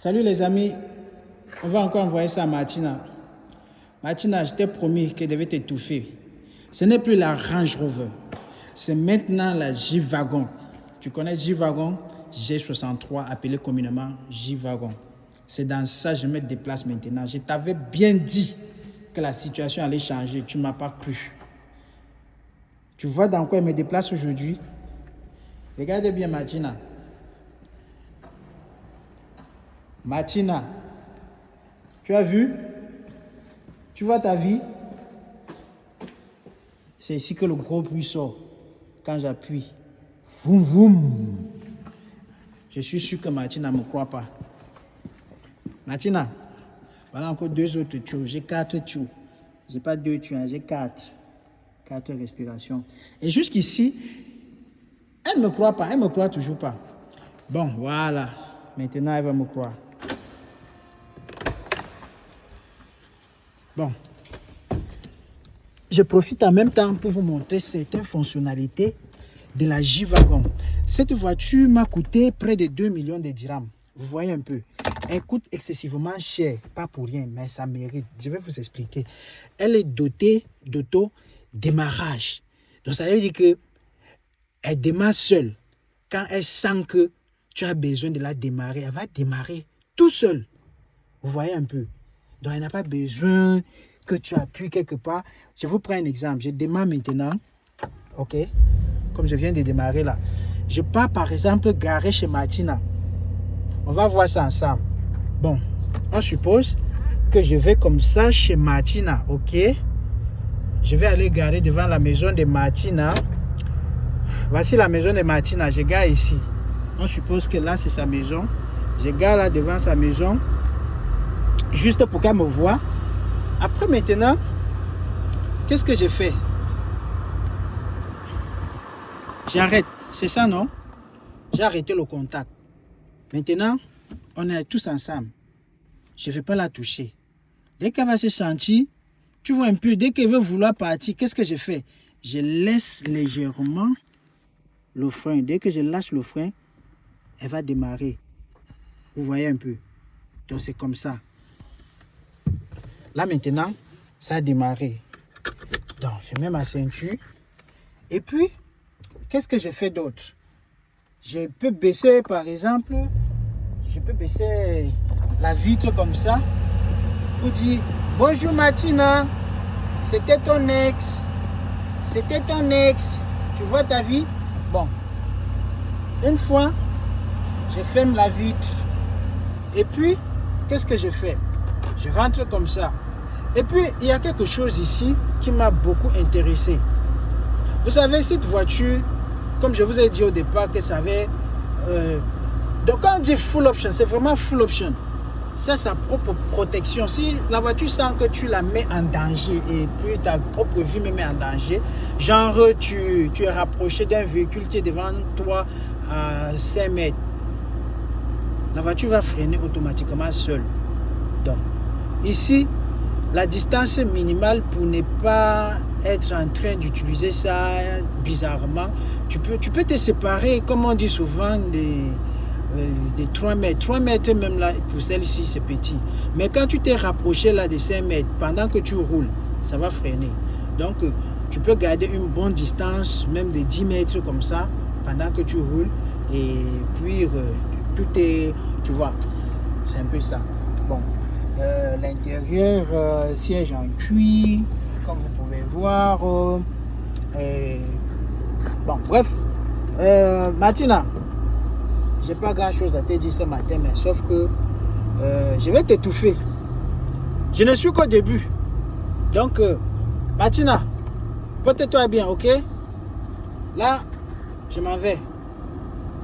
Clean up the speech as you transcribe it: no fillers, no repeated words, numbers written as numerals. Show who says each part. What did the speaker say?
Speaker 1: Salut les amis, on va encore envoyer ça à Martina. Martina, je t'ai promis qu'elle devait t'étouffer. Ce n'est plus la Range Rover, c'est maintenant la J-Wagon. Tu connais J-Wagon? G63, appelé communément J-Wagon. C'est dans ça que je me déplace maintenant. Je t'avais bien dit que la situation allait changer, tu ne m'as pas cru. Tu vois dans quoi je me déplace aujourd'hui? Regarde bien Martina. Martina, tu as vu? Tu vois ta vie? C'est ici que le gros bruit sort. Quand j'appuie, voum voum. Je suis sûr que Martina ne me croit pas. Martina, voilà encore 2 autres tuyaux. J'ai 4 tuyaux. Je n'ai pas 2 tuyaux, j'ai 4. 4 respirations. Et jusqu'ici, elle ne me croit pas. Elle ne me croit toujours pas. Bon, voilà. Maintenant, elle va me croire. Bon. Je profite en même temps pour vous montrer certaines fonctionnalités de la J-Wagon. Cette voiture m'a coûté près de 2 millions de dirhams. Vous voyez un peu. Elle coûte excessivement cher, pas pour rien, mais ça mérite. Je vais vous expliquer. Elle est dotée d'auto-démarrage. Donc ça veut dire qu'elle démarre seule. Quand elle sent que tu as besoin de la démarrer, elle va démarrer tout seule. Vous voyez un peu. Donc elle n'a pas besoin que tu appuies quelque part. Je vous prends un exemple. Je démarre maintenant. Ok. Comme je viens de démarrer là. Je pars par exemple garer chez Martina. On va voir ça ensemble. Bon, on suppose que je vais comme ça chez Martina. Ok. Je vais aller garer devant la maison de Martina. Voici la maison de Martina. Je gare ici. On suppose que là c'est sa maison. Je gare là devant sa maison. Juste pour qu'elle me voie. Après maintenant, qu'est-ce que je fais? J'arrête. C'est ça, non? J'ai arrêté le contact. Maintenant, on est tous ensemble. Je ne vais pas la toucher. Dès qu'elle va se sentir, tu vois un peu, dès qu'elle veut vouloir partir, qu'est-ce que je fais? Je laisse légèrement le frein. Dès que je lâche le frein, elle va démarrer. Vous voyez un peu? Donc c'est comme ça. Là maintenant, ça a démarré. Donc, je mets ma ceinture. Et puis, qu'est-ce que je fais d'autre? Je peux baisser, par exemple, je peux baisser la vitre comme ça pour dire bonjour Martina, c'était ton ex. C'était ton ex. Tu vois ta vie? Bon. Une fois, je ferme la vitre. Et puis, qu'est-ce que je fais? Je rentre comme ça. Et puis, il y a quelque chose ici qui m'a beaucoup intéressé. Vous savez, cette voiture, comme je vous ai dit au départ, que ça avait... donc, quand on dit full option, c'est vraiment full option. C'est sa propre protection. Si la voiture sent que tu la mets en danger et puis ta propre vie me met en danger, genre tu es rapproché d'un véhicule qui est devant toi à 5 mètres, la voiture va freiner automatiquement seule. Donc, ici, la distance minimale pour ne pas être en train d'utiliser ça bizarrement, tu peux te séparer, comme on dit souvent, des 3 mètres. 3 mètres même là, pour celle-ci, c'est petit. Mais quand tu t'es rapproché là de 5 mètres, pendant que tu roules, ça va freiner. Donc, tu peux garder une bonne distance, même de 10 mètres comme ça, pendant que tu roules. Et puis, tout est, tu vois, c'est un peu ça. Bon. L'intérieur, siège en cuir, comme vous pouvez voir. Bon, bref. Martina, j'ai pas grand chose à te dire ce matin, mais sauf que je vais t'étouffer. Je ne suis qu'au début. Donc, Martina, porte-toi bien, ok? Là, je m'en vais.